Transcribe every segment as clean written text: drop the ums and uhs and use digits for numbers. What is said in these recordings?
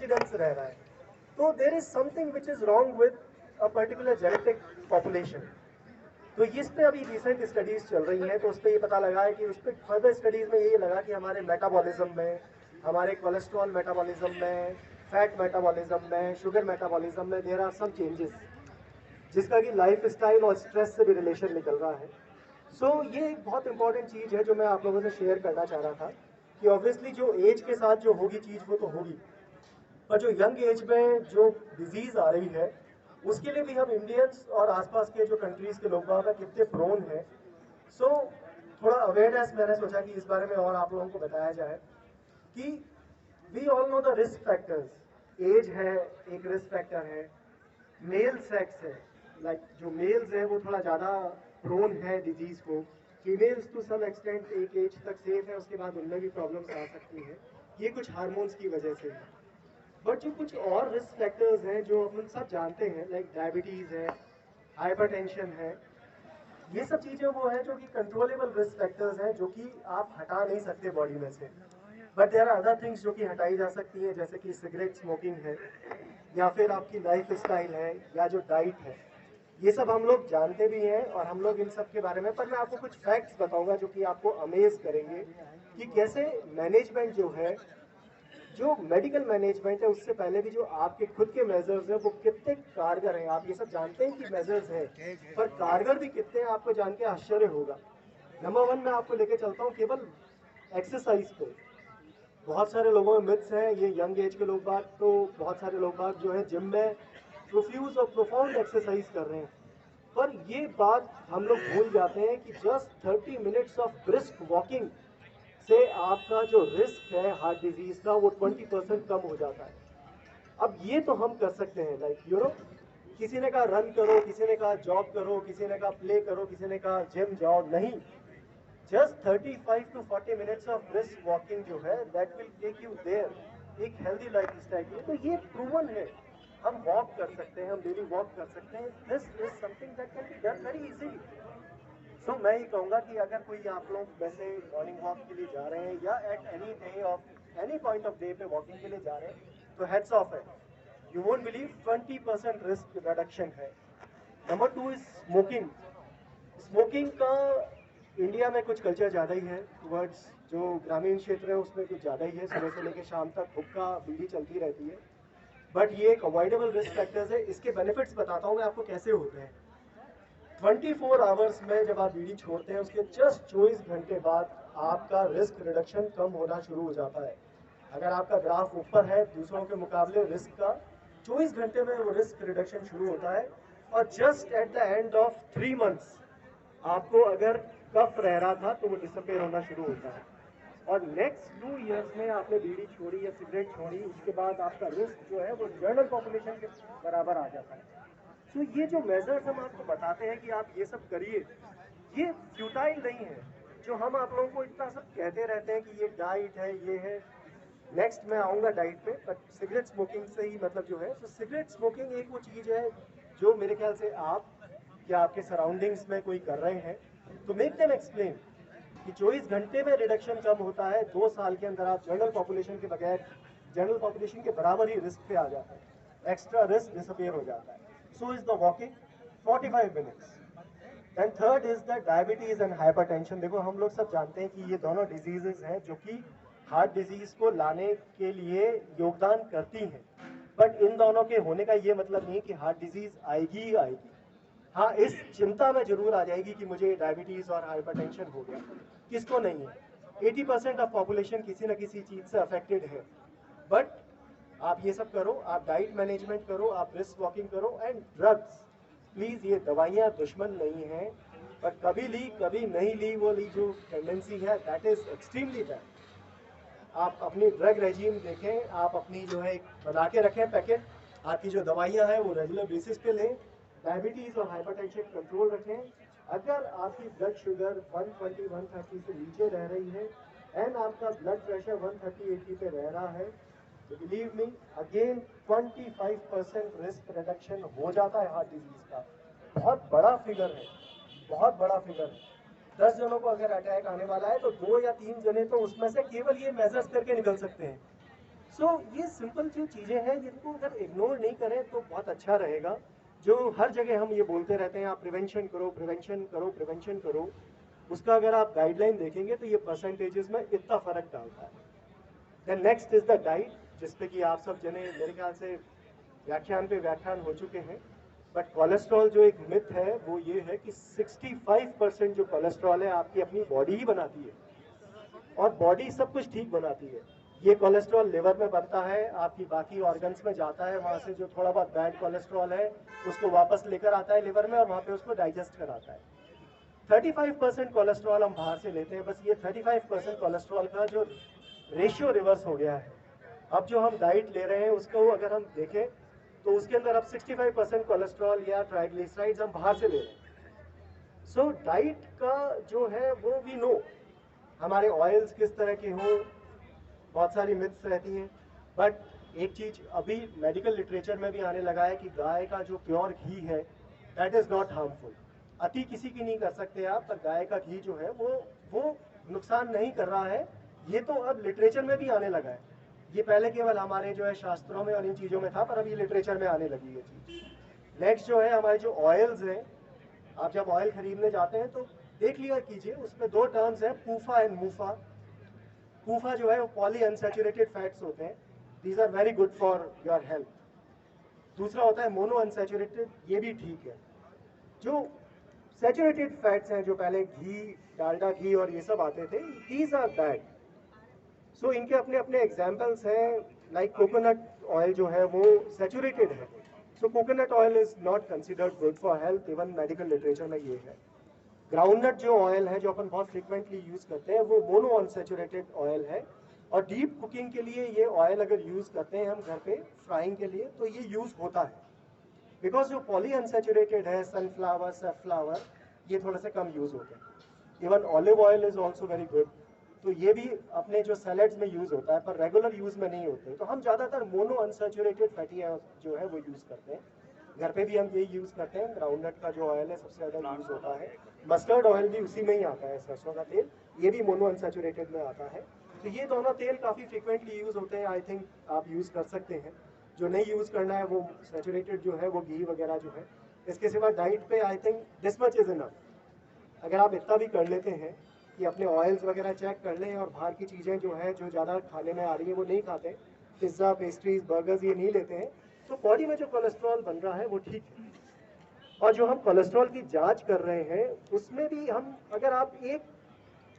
Incidence रह रहा है। तो there is something which is wrong with a particular genetic population. तो इस पे अभी रिसेंट स्टडीज चल रही हैं, तो उस पर ये पता लगा है कि उस पर फर्दर स्टडीज में ये लगा कि हमारे मेटाबॉलिज्म में, हमारे कोलेस्ट्रॉल मेटाबॉलिज्म में, फैट मेटाबॉलिज्म में, शुगर मेटाबॉलिज्म में देयर आर सम चेंजेस, जिसका कि लाइफ स्टाइल और स्ट्रेस से भी रिलेशन निकल रहा है। ये एक बहुत इंपॉर्टेंट चीज़ है जो मैं आप लोगों से शेयर करना चाह रहा था कि ऑब्वियसली जो एज के साथ जो होगी चीज़ वो तो होगी, पर जो यंग एज में जो डिजीज़ आ रही है उसके लिए भी हम इंडियंस और आसपास के जो कंट्रीज़ के लोग वहाँ कितने प्रोन हैं। सो थोड़ा अवेयरनेस मैंने सोचा कि इस बारे में और आप लोगों को बताया जाए कि we all know the risk factors. Age है एक रिस्क फैक्टर है, मेल सेक्स है, लाइक जो मेल्स है वो थोड़ा ज़्यादा प्रोन है डिजीज़ को, फीमेल्स टू सम एक्सटेंट एक एज तक सेफ है, उसके बाद उनमें भी प्रॉब्लम्स आ सकती हैं, ये कुछ हार्मोन्स की वजह से है। बट जो कुछ और रिस्क फैक्टर्स हैं जो अपन सब जानते हैं, लाइक डायबिटीज़ है, हाइपरटेंशन है, ये सब चीज़ें वो हैं जो कि कंट्रोलेबल रिस्क फैक्टर्स हैं जो कि आप हटा नहीं सकते बॉडी में से। But there are other things जो कि हटाई जा सकती हैं, जैसे कि सिगरेट स्मोकिंग है, या फिर आपकी लाइफ स्टाइल है, या जो डाइट है। ये सब हम लोग जानते भी हैं और हम लोग इन सब के बारे में, पर मैं आपको कुछ फैक्ट्स बताऊंगा जो कि आपको अमेज करेंगे कि कैसे मैनेजमेंट जो है, जो मेडिकल मैनेजमेंट है, उससे पहले भी जो आपके खुद के मेजर्स हैं वो कितने कारगर हैं। आप ये सब जानते हैं कि मेजर्स हैं, पर कारगर भी कितने हैं आपको जान के आश्चर्य होगा। नंबर वन मैं आपको लेके चलता हूँ केवल एक्सरसाइज पे। बहुत सारे लोगों में मिथ्स हैं, ये यंग एज के लोग बाग, तो बहुत सारे लोग बाग जो है जिम में प्रोफ्यूज और प्रोफाउंड एक्सरसाइज कर रहे हैं, पर ये बात हम लोग भूल जाते हैं कि just 30 minutes of brisk walking से आपका जो रिस्क है हार्ट डिजीज का वो 20% कम हो जाता है। अब ये तो हम कर सकते हैं, लाइक यू नो, किसी ने कहा रन करो, किसी ने कहा जॉग करो, किसी ने कहा प्ले करो, किसी ने कहा जिम जाओ, नहीं, just 35 to 40 minutes of brisk walking जो है that will take you there एक हेल्दी लाइफ स्टाइल में। तो ये प्रूवन है, हम वॉक कर सकते हैं, हम डेली वॉक कर सकते हैं। This is something that can be done very easily. मैं ये कहूँगा कि अगर कोई आप लोग वैसे मॉर्निंग वॉक के लिए जा रहे हैं या at any day of any point of day पे वॉकिंग के लिए जा रहे हैं, तो हेड्स ऑफ है, you won't believe 20% risk reduction है। Number two is smoking. Smoking का इंडिया में कुछ कल्चर ज़्यादा ही है टुवर्ड्स, जो ग्रामीण क्षेत्र है उसमें कुछ ज़्यादा ही है, सुबह से लेकर शाम तक हुक्का बीड़ी चलती रहती है। बट ये एक अवॉइडेबल रिस्क फैक्टर्स है। इसके बेनिफिट्स बताता हूँ मैं आपको कैसे होते हैं। 24 आवर्स में जब आप बीड़ी छोड़ते हैं उसके जस्ट 24 घंटे बाद आपका रिस्क रिडक्शन कम होना शुरू हो जाता है। अगर आपका ग्राफ ऊपर है दूसरों के मुकाबले रिस्क का, 24 घंटे में वो रिस्क रिडक्शन शुरू होता है। और just at the end of 3 months आपको अगर कफ रह रहा था तो वो डिसअपेयर होना शुरू होता है। और नेक्स्ट 2 इयर्स में आपने बीड़ी छोड़ी या सिगरेट छोड़ी, उसके बाद आपका रिस्क जो है वो जनरल पॉपुलेशन के बराबर आ जाता है। ये जो मेजर्स हम आपको बताते हैं कि आप ये सब करिए, ये फ्यूटाइल नहीं है। जो हम आप लोगों को इतना सब कहते रहते हैं कि ये डाइट है, ये है, नेक्स्ट मैं आऊँगा डाइट पे, बट सिगरेट स्मोकिंग से ही मतलब जो है, तो सिगरेट स्मोकिंग एक वो चीज़ है जो मेरे ख्याल से आप या आपके सराउंडिंग्स में कोई कर रहे हैं तो मेक देम एक्सप्लेन कि 24 घंटे में रिडक्शन कम होता है, 2 साल के अंदर आप जनरल पॉपुलेशन के बगैर जनरल पॉपुलेशन के बराबर ही रिस्क पे आ जाता है, एक्स्ट्रा रिस्क डिसअपियर हो जाता है। So is the walking 45 minutes. And third is the diabetes and hypertension. देखो हम लोग सब जानते हैं कि ये दोनों डिजीजेज हैं जो कि हार्ट डिजीज को लाने के लिए योगदान करती हैं, बट इन दोनों के होने का ये मतलब नहीं कि हार्ट डिजीज आएगी ही आएगी। हाँ, इस चिंता में जरूर आ जाएगी कि मुझे डायबिटीज और हाइपरटेंशन हो गया, किसको नहीं है। 80% ऑफ पॉपुलेशन किसी न किसी चीज से अफेक्टेड है। बट आप ये सब करो, आप डाइट मैनेजमेंट करो, आप ब्रिस्क वॉकिंग करो, एंड ड्रग्स प्लीज, ये दवाइयाँ दुश्मन नहीं है, बट कभी ली कभी नहीं ली वो ली जो टेंडेंसी है दैट इज एक्सट्रीमली बैड। आप अपनी ड्रग रेजीम देखें, आप अपनी जो है बना के रखें पैकेट, आपकी जो दवाइयाँ हैं वो रेगुलर बेसिस पे लें, डायबिटीज़ और हाइपरटेंशन कंट्रोल रखें। अगर आपकी ब्लड शुगर 120-130 से नीचे रह रही है एंड आपका ब्लड प्रेशर 130-80 पे रह रहा है, तो believe me again 25% risk reduction हो जाता है हार्ट डिजीज का। बहुत बड़ा फिगर है, बहुत बड़ा फिगर है। 10 जनों को अगर अटैक आने वाला है तो 2 या 3 जने तो उसमें से केवल ये मेजर्स करके निकल सकते हैं। सो ये सिंपल जो चीज़ें हैं जिनको अगर इग्नोर नहीं करें तो बहुत अच्छा रहेगा। जो हर जगह हम ये बोलते रहते हैं आप प्रिवेंशन करो, प्रिवेंशन करो, प्रिवेंशन करो, उसका अगर आप गाइडलाइन देखेंगे तो ये परसेंटेजेस में इतना फ़र्क डालता है। Then next is the diet, जिस पे कि आप सब जने मेरे ख्याल से व्याख्यान पे व्याख्यान हो चुके हैं। बट कोलेस्ट्रॉल जो एक मिथ है वो ये है कि 65% जो कोलेस्ट्रॉल है आपकी अपनी बॉडी ही बनाती है, और बॉडी सब कुछ ठीक बनाती है। ये कोलेस्ट्रॉल लिवर में बनता है, आपकी बाकी ऑर्गन्स में जाता है, वहाँ से जो थोड़ा बहुत बैड कोलेस्ट्रॉल है उसको वापस लेकर आता है लिवर में और वहाँ पे उसको डाइजेस्ट कराता है। 35% कोलेस्ट्रॉल हम बाहर से लेते हैं, बस ये 35% कोलेस्ट्रॉल का जो रेशियो रिवर्स हो गया है। अब जो हम डाइट ले रहे हैं उसको अगर हम देखें तो उसके अंदर अब 65% कोलेस्ट्रॉल या ट्राइग्लिसराइड्स हम बाहर से ले रहे हैं। सो डाइट का जो है वो वी नो, हमारे ऑयल्स किस तरह के हों, बहुत सारी मिथ्स रहती हैं। बट एक चीज़ अभी मेडिकल लिटरेचर में भी आने लगा है कि गाय का जो प्योर घी है दैट इज़ नॉट हार्मफुल। अति किसी की नहीं कर सकते आप, पर गाय का घी जो है वो नुकसान नहीं कर रहा है। ये तो अब लिटरेचर में भी आने लगा है। ये पहले केवल हमारे जो है शास्त्रों में और इन चीज़ों में था, पर अब ये लिटरेचर में आने लगी है चीज़। नेक्स्ट जो है हमारे जो ऑयल्स हैं, आप जब ऑयल खरीदने जाते हैं तो देख लिया कीजिए, उसमें दो टर्म्स हैं, पूफा एंड मूफा। पूफा जो है वो पॉली अनसैचुरेटेड फैट्स होते हैं, these are very good for your health. दूसरा होता है मोनो अनसैचुरेटेड, ये भी ठीक है। जो सैचुरेटेड फैट्स हैं, जो पहले घी, डालडा घी और ये सब आते थे, दीज आर बैड। सो इनके अपने अपने एग्जाम्पल्स हैं, लाइक कोकोनट ऑयल जो है वो सैचुरेटेड है। सो coconut oil is not considered good for health, even medical literature में ये है। ग्राउंडनट जो ऑयल है जो अपन बहुत फ्रिक्वेंटली यूज़ करते हैं वो मोनो अनसैचुरेटेड ऑयल है, और डीप कुकिंग के लिए ये ऑयल अगर यूज़ करते हैं हम घर पे फ्राइंग के लिए तो ये यूज़ होता है। बिकॉज जो पॉली अनसैचुरेटेड है, सनफ्लावर, सैफ्लावर, ये थोड़े से कम यूज़ होते हैं। Even olive oil is also very good, तो ये भी अपने जो सैलेड्स में यूज़ होता है पर रेगुलर यूज़ में नहीं होते। तो हम ज़्यादातर मोनो अनसैचुरेटेड फैटी जो है वो यूज़ करते हैं। घर पे भी हम यही यूज़ करते हैं, ग्राउंडनट का जो ऑयल है सबसे ज़्यादा यूज़ होता है। मस्टर्ड ऑयल भी उसी में ही आता है, सरसों का तेल, ये भी मोनो अनसैचुरेटेड में आता है। तो ये दोनों तेल काफ़ी फ्रिक्वेंटली यूज़ होते हैं, आई थिंक आप यूज़ कर सकते हैं। जो नहीं यूज़ करना है वो सैचुरेटेड जो है वो घी वगैरह जो है। इसके सिवा डाइट पे I think this much is enough. अगर आप इतना भी कर लेते हैं कि अपने ऑयल्स वगैरह चेक कर लें और बाहर की चीज़ें जो है जो ज़्यादा खाने में आ रही है वो नहीं खाते, पिज़्ज़ा, पेस्ट्रीज, बर्गर्स ये नहीं लेते हैं, तो बॉडी में जो कोलेस्ट्रॉल बन रहा है वो ठीक है। और जो हम कोलेस्ट्रॉल की जांच कर रहे हैं उसमें भी हम, अगर आप एक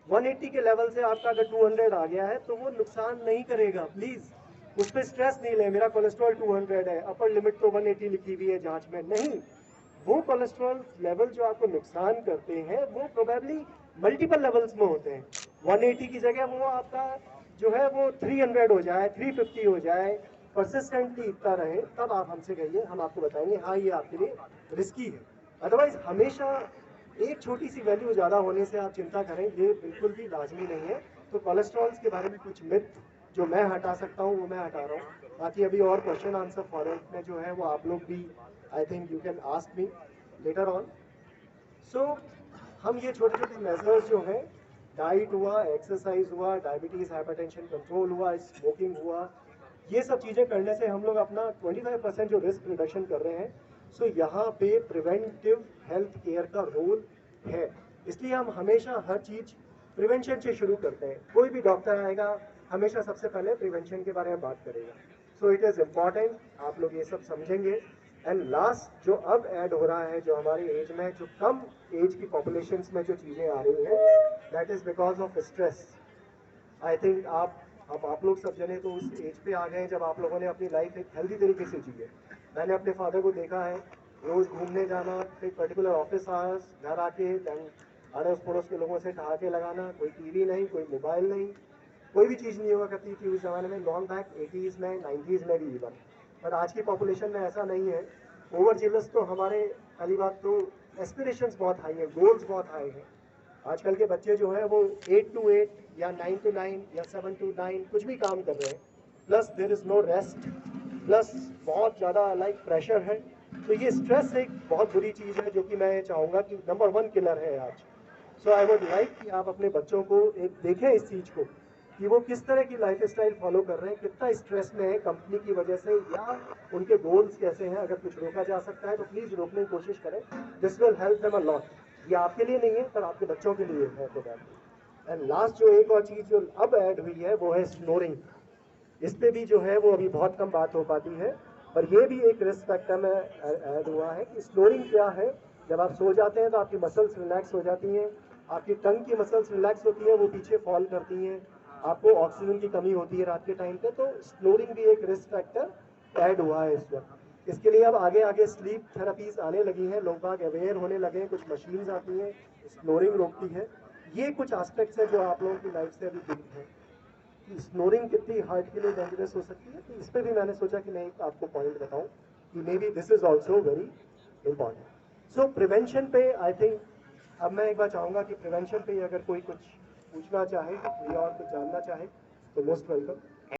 180 के लेवल से आपका अगर 200 आ गया है तो वो नुकसान नहीं करेगा। प्लीज़ उस पर स्ट्रेस नहीं लें, मेरा कोलेस्ट्रॉल 200 है, अपर लिमिट तो 180 लिखी हुई है जांच में, नहीं। वो कोलेस्ट्रॉल लेवल जो आपको नुकसान करते हैं वो प्रोबेबली मल्टीपल लेवल्स में होते हैं। 180 की जगह वो आपका जो है वो 300 हो जाए, 350 हो जाए, परसिस्टेंटली इतना रहे, तब आप हमसे कहिए, हम आपको बताएंगे हाँ ये आपके लिए रिस्की है। अदरवाइज हमेशा एक छोटी सी वैल्यू ज़्यादा होने से आप चिंता करें, ये बिल्कुल भी लाजमी नहीं है। तो कोलेस्ट्रॉल्स के बारे में कुछ मिथ जो मैं हटा सकता हूँ वो मैं हटा रहा हूँ। बाकी अभी और क्वेश्चन आंसर फॉरवर्ड में जो है वो आप लोग भी, I think you can ask me later on. So हम ये छोटे छोटे मेजर्स जो हैं, डाइट हुआ, एक्सरसाइज हुआ, डायबिटीज़ हाइपरटेंशन कंट्रोल हुआ, स्मोकिंग हुआ, ये सब चीज़ें करने से हम लोग अपना 25% जो रिस्क रिडक्शन कर रहे हैं। सो यहाँ पे प्रिवेंटिव हेल्थ केयर का रोल है, इसलिए हम हमेशा हर चीज़ प्रिवेंशन से शुरू करते हैं। कोई भी डॉक्टर आएगा हमेशा सबसे पहले प्रिवेंशन के बारे में बात करेगा। सो इट इज़ इम्पॉर्टेंट, आप लोग ये सब समझेंगे। एंड लास्ट जो अब ऐड हो रहा है, जो हमारी एज में, जो कम एज की पॉपुलेशंस में जो चीज़ें आ रही हैं, that is because of stress. I think आप लोग सब जने तो उस एज पे आ गए हैं जब आप लोगों ने अपनी लाइफ एक हेल्दी तरीके से जी है। मैंने अपने फादर को देखा है, रोज़ घूमने जाना, एक पर्टिकुलर ऑफिस आवर्स, घर आके देन अड़ोस पड़ोस के लोगों से ठहाके लगाना, कोई टीवी नहीं, कोई मोबाइल नहीं, कोई भी चीज़ नहीं हुआ करती थी उस ज़माने में, लॉन्ग बैक 80s में, 90s में भी इवन। पर आज की पॉपुलेशन में ऐसा नहीं है। ओवर जिलस तो हमारे, पहली बात तो एस्पिरेशंस बहुत हाई है, गोल्स बहुत हाई हैं। आजकल के बच्चे जो है वो 8 to 8 या 9 to 9 या 7 to 9 कुछ भी काम कर रहे हैं, plus there is no rest, plus बहुत ज़्यादा लाइक प्रेशर है। तो ये स्ट्रेस एक बहुत बुरी चीज़ है जो कि मैं चाहूँगा कि नंबर 1 किलर है आज। सो आई वुड लाइक कि आप अपने बच्चों को एक देखें इस चीज़ को कि वो किस तरह की लाइफस्टाइल फॉलो कर रहे हैं, कितना स्ट्रेस में है कंपनी की वजह से, या उनके गोल्स कैसे हैं। अगर कुछ रोका जा सकता है तो प्लीज़ रोकने की कोशिश करें। This will help them a lot. ये आपके लिए नहीं है पर आपके बच्चों के लिए है तो बैड। एंड लास्ट जो एक और चीज़ जो अब ऐड हुई है वो है स्नोरिंग। इस पे भी जो है वो अभी बहुत कम बात हो पाती है, पर ये भी एक रिस्क फैक्टर में ऐड हुआ है कि स्नोरिंग क्या है। जब आप सो जाते हैं तो आपकी मसल्स रिलैक्स हो जाती हैं, आपकी टंग की मसल्स रिलैक्स होती हैं, वो पीछे फॉल करती हैं, आपको ऑक्सीजन की कमी होती है रात के टाइम पे। तो स्नोरिंग भी एक रिस्क फैक्टर ऐड हुआ है इस वक्त। इसके लिए अब आगे आगे स्लीप थेरेपीज आने लगी हैं, लोग बाग अवेयर होने लगे हैं, कुछ मशीन्स आती हैं स्नोरिंग रोकती है। ये कुछ एस्पेक्ट्स हैं जो आप लोगों की लाइफ से अभी दूर हैं कि स्नोरिंग कितनी हार्ट के लिए डेंजरस हो सकती है। तो इस पर भी मैंने सोचा कि मैं एक आपको पॉइंट बताऊं कि may be this is also very important. So prevention पे आई थिंक अब मैं एक बार चाहूंगा कि प्रिवेंशन पे अगर कोई कुछ पूछना चाहे या और कुछ जानना चाहे तो मोस्ट वेलकम।